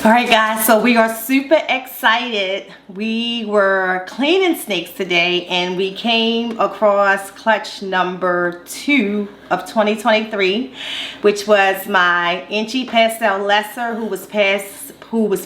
All right guys, so we are super excited. We were cleaning snakes today and we came across clutch number 2 of 2023, which was my Inchy Pastel Lesser, who was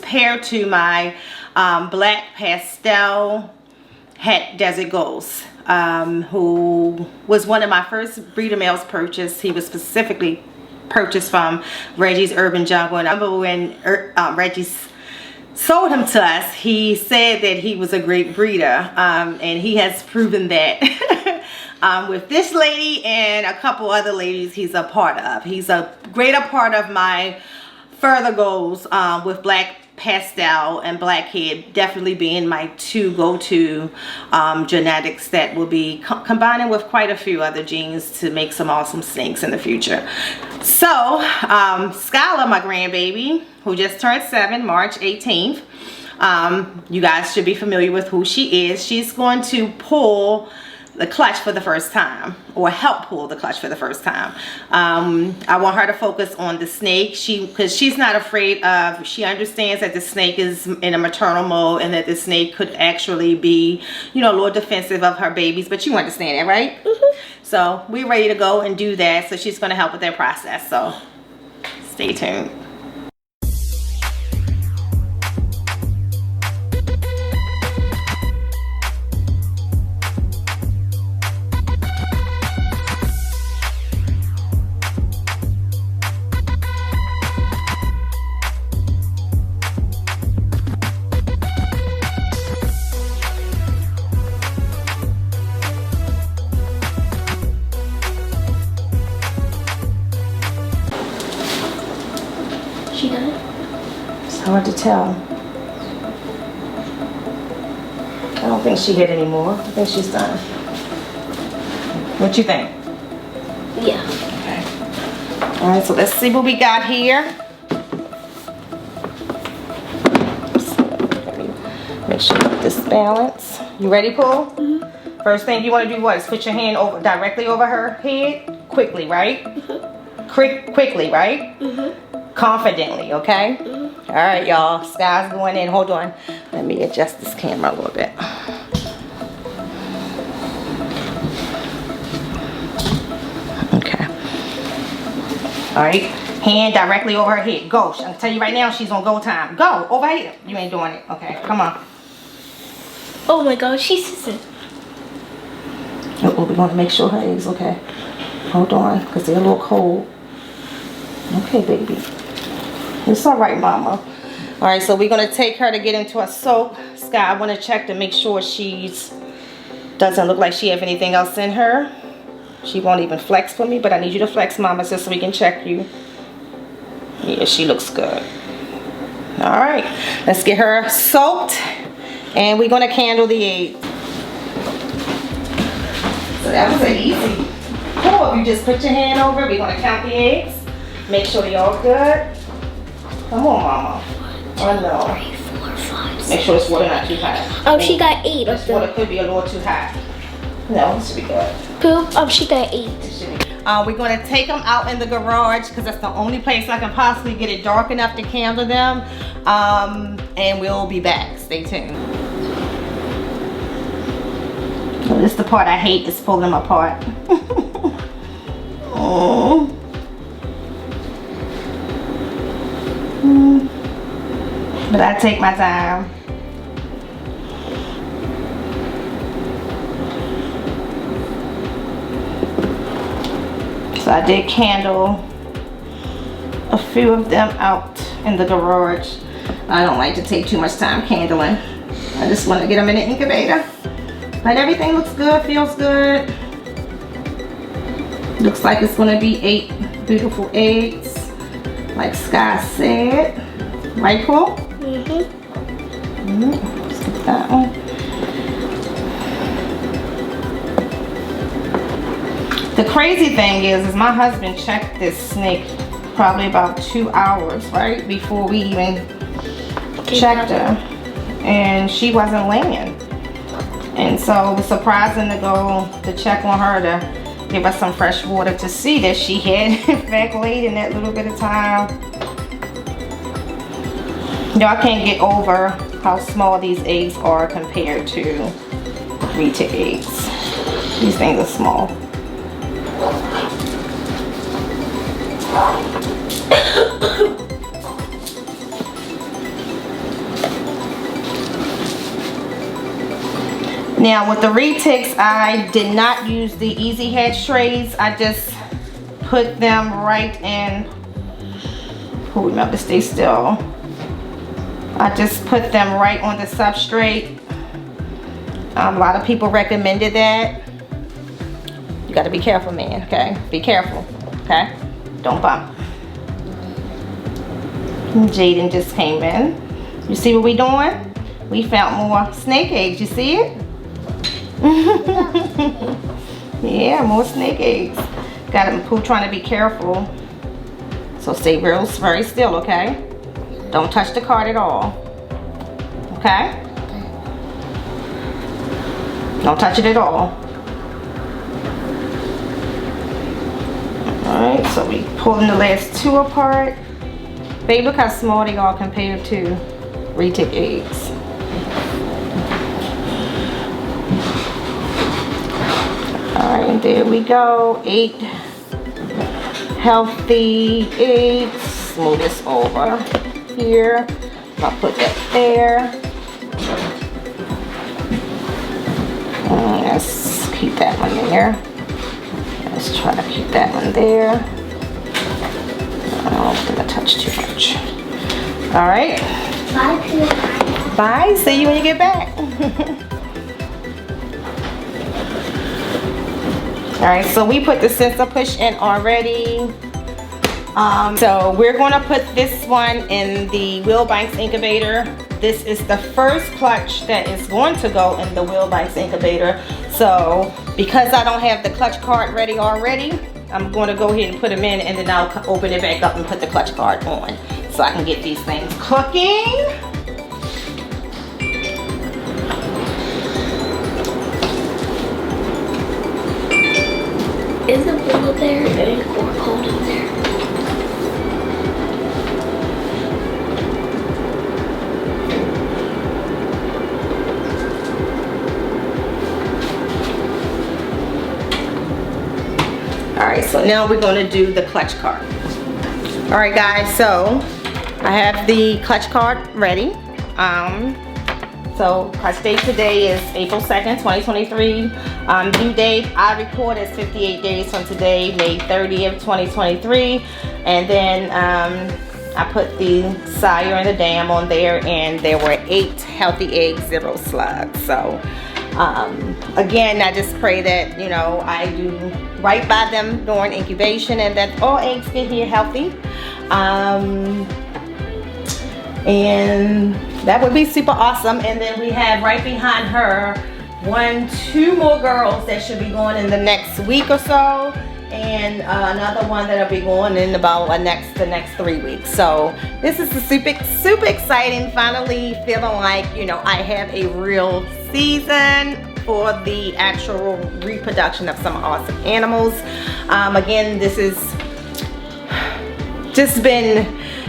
paired to my black pastel Het Desert Ghost, who was one of my first breeder males purchased. He was specifically purchased from Reggie's Urban Jungle, and I remember when Reggie sold him to us, he said that he was a great breeder, and he has proven that with this lady and a couple other ladies he's a part of. He's a greater part of my further goals with black pastel and blackhead definitely being my 2 go-to genetics that will be combining with quite a few other genes to make some awesome snakes in the future. So Skylar, my grandbaby, who just turned 7 March 18th, you guys should be familiar with who she is. She's going to pull the clutch for the first time, or help pull the clutch for the first time. I want her to focus on the snake, because she's not afraid of, she understands that the snake is in a maternal mode and that the snake could actually be, you know, a little defensive of her babies, but you understand that, right? Mm-hmm. So we're ready to go and do that, so she's going to help with that process, so stay tuned. She done? It's hard to tell. I don't think she hit anymore. I think she's done. What you think? Yeah. Okay. All right, so let's see what we got here. Let me make sure this balance. You ready, Pooh? Mm-hmm. First thing you want to do is put your hand directly over her head, quickly, right? Mm-hmm. Quickly, right? Mm-hmm. Confidently, okay? Mm-hmm. All right, y'all. Sky's going in. Hold on. Let me adjust this camera a little bit. Okay. All right. Hand directly over her head. Go. I'm gonna tell you right now, she's on go time. Go. Over here. You ain't doing it. Okay. Come on. Oh my God, she's sissing. Oh, we're gonna make sure her eggs okay. Hold on, because they're a little cold. Okay, baby. It's all right, mama. All right, so we're gonna take her to get into a soak. Sky, I want to check to make sure she's doesn't look like she have anything else in her. She won't even flex for me, but I need you to flex, mama, just so we can check you. Yeah, she looks good. All right, let's get her soaked, and we're gonna candle the egg. So that was an easy pull. If you just put your hand over it, we're gonna count the eggs. Make sure they're all good. Come on, mama. Oh no. 3, 4, 5, 6. Make sure this water not too hot. Oh, she got 8 of This them. water could be a little too hot. No, it should be good. Pooh, she got 8. It should be. We're going to take them out in the garage because that's the only place I can possibly get it dark enough to candle them. And we'll be back. Stay tuned. So this is the part I hate, is pulling them apart. Oh. But I take my time. So I did candle a few of them out in the garage. I don't like to take too much time candling. I just want to get them in the incubator. But everything looks good, feels good. Looks like it's going to be 8 beautiful eggs, like Sky said. Right, Paul? Mm-hmm. Let's get that one. The crazy thing is my husband checked this snake probably about 2 hours, right, before we even checked her, and she wasn't laying. And so it was surprising to go to check on her to give her some fresh water to see that she had in fact laid in that little bit of time. Y'all can't get over how small these eggs are compared to retic eggs. These things are small. Now with the retics, I did not use the easy hatch trays. I just put them right in. Who remember, stay still. I just put them right on the substrate. A lot of people recommended that. You got to be careful, man. Okay, be careful. Okay, don't bump. Jaden just came in. You see what we doing? We found more snake eggs. You see it? Yeah, more snake eggs. Got him Pooh trying to be careful. So stay very still, okay? Don't touch the card at all. Okay? Don't touch it at all. Alright, so we pulling the last two apart. Babe, look how small they are compared to retic eggs. Alright, there we go. 8 healthy eggs. Move this over here. I'll put that there. Let's keep that one there. Let's try to keep that one there. Oh, I'm gonna touch too much. Alright. Bye. See you when you get back. Alright, so we put the sensor push in already. So we're going to put this one in the Wilbanks incubator. This is the first clutch that is going to go in the Wilbanks incubator. So because I don't have the clutch card ready already, I'm going to go ahead and put them in, and then I'll open it back up and put the clutch card on so I can get these things cooking. Is the bowl there and a cork hold in there? Alright, so now we're going to do the clutch card. Alright guys, so I have the clutch card ready. So clutch date today is April 2nd, 2023. Due date I record is 58 days from today, May 30th, 2023. And then I put the sire and the dam on there, and there were 8 healthy eggs, 0 slugs. So again, I just pray that, you know, I do right by them during incubation and that all eggs get here healthy. And that would be super awesome. And then we have right behind her 2 more girls that should be going in the next week or so, and another one that'll be going in about the next 3 weeks. So this is super exciting. Finally feeling like, you know, I have a real season for the actual reproduction of some awesome animals. Again, this is just been,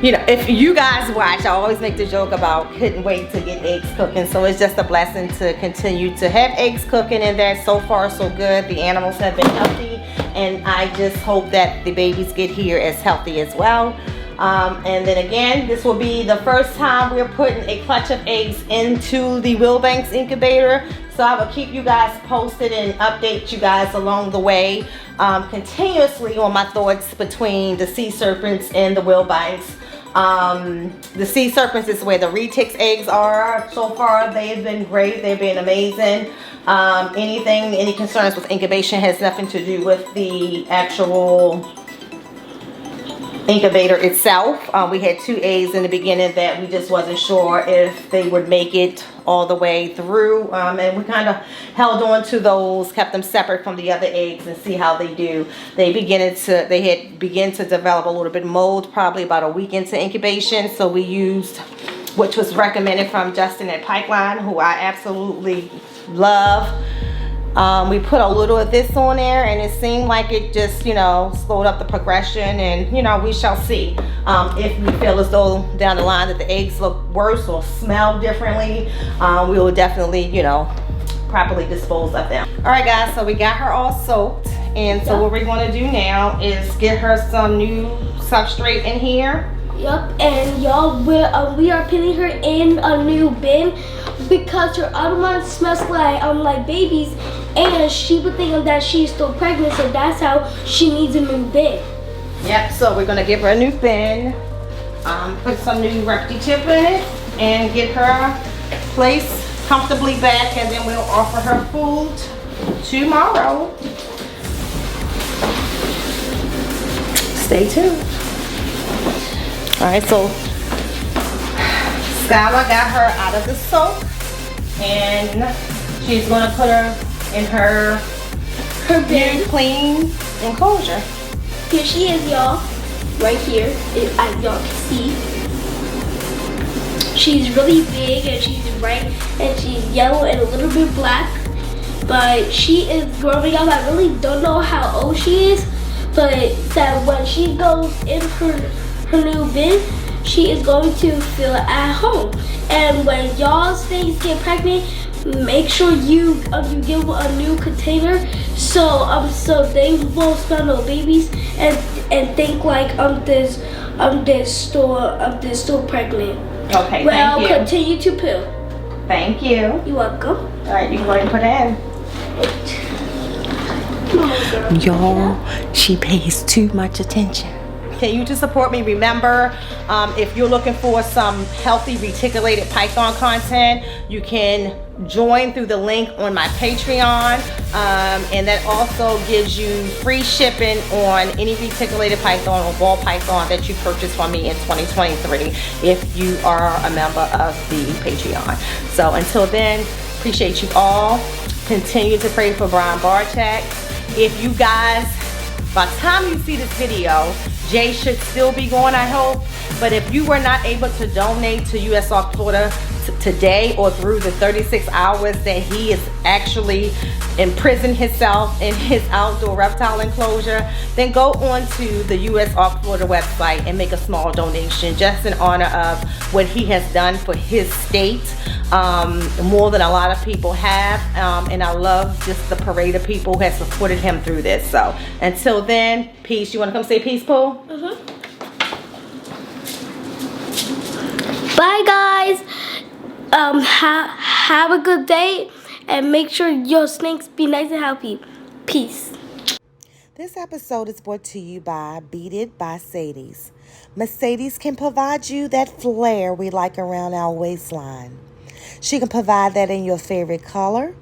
you know, if you guys watch, I always make the joke about couldn't wait to get eggs cooking. So it's just a blessing to continue to have eggs cooking, and that so far so good. The animals have been healthy, and I just hope that the babies get here as healthy as well. And then again, this will be the first time we're putting a clutch of eggs into the Wilbanks incubator. So I will keep you guys posted and update you guys along the way, continuously on my thoughts between the sea serpents and the Wilbanks. The sea serpents is where the retics eggs are. So far they've been great, they've been amazing. Any concerns with incubation has nothing to do with the actual incubator itself. We had 2 eggs in the beginning that we just wasn't sure if they would make it all the way through, and we kind of held on to those, kept them separate from the other eggs and see how they do. They had begun to develop a little bit of mold probably about a week into incubation, so we used, which was recommended from Justin at Pipeline, who I absolutely love, We put a little of this on there, and it seemed like it just, you know, slowed up the progression, and, you know, we shall see. If we feel as though down the line that the eggs look worse or smell differently, we will definitely, you know, properly dispose of them. All right, guys, so we got her all soaked, and so what we're going to do now is get her some new substrate in here. Yup, and y'all, we are putting her in a new bin because her other one smells like babies, and she would think that she's still pregnant, so that's how she needs a new bin. Yep, so we're gonna give her a new bin, put some new Ladytis in it, and get her placed comfortably back, and then we'll offer her food tomorrow. Stay tuned. All right, so Skylar got her out of the soak, and she's gonna put her in her bin, clean enclosure. Here she is, y'all. Right here, as y'all can see. She's really big, and she's bright, and she's yellow and a little bit black. But she is growing up. I really don't know how old she is, but that when she goes in her new bin, she is going to feel at home. And when y'all snakes get pregnant, make sure you give a new container so they won't smell no babies and think like this still pregnant. Okay, well, thank you. Continue to poo. Thank you. You're welcome. All right, you can go ahead and put it in. Y'all, she pays too much attention. Continue to support me. Remember, if you're looking for some healthy reticulated python content, you can join through the link on my Patreon, and that also gives you free shipping on any reticulated python or ball python that you purchase from me in 2023 if you are a member of the Patreon. So until then, appreciate you all. Continue to pray for Brian Barchak. If you guys, by the time you see this video, Jay should still be going, I hope. But if you were not able to donate to US Ark Florida today or through the 36 hours that he is actually imprisoned himself in his outdoor reptile enclosure, then go on to the US Ark Florida website and make a small donation just in honor of what he has done for his state, more than a lot of people have, and I love just the parade of people who have supported him through this. So until then, peace. You want to come say peace, Pooh? Bye, guys. Have a good day, and make sure your snakes be nice and healthy. Peace. This episode is brought to you by Beaded by Sadie's. Mercedes can provide you that flair we like around our waistline. She can provide that in your favorite color,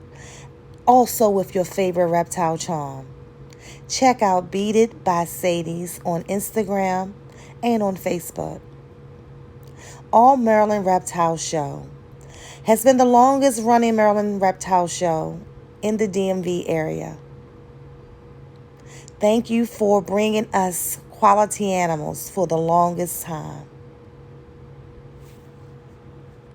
also with your favorite reptile charm. Check out Beaded by Sadie's on Instagram and on Facebook. All Maryland Reptile Show has been the longest running Maryland reptile show in the DMV area. Thank you for bringing us quality animals for the longest time.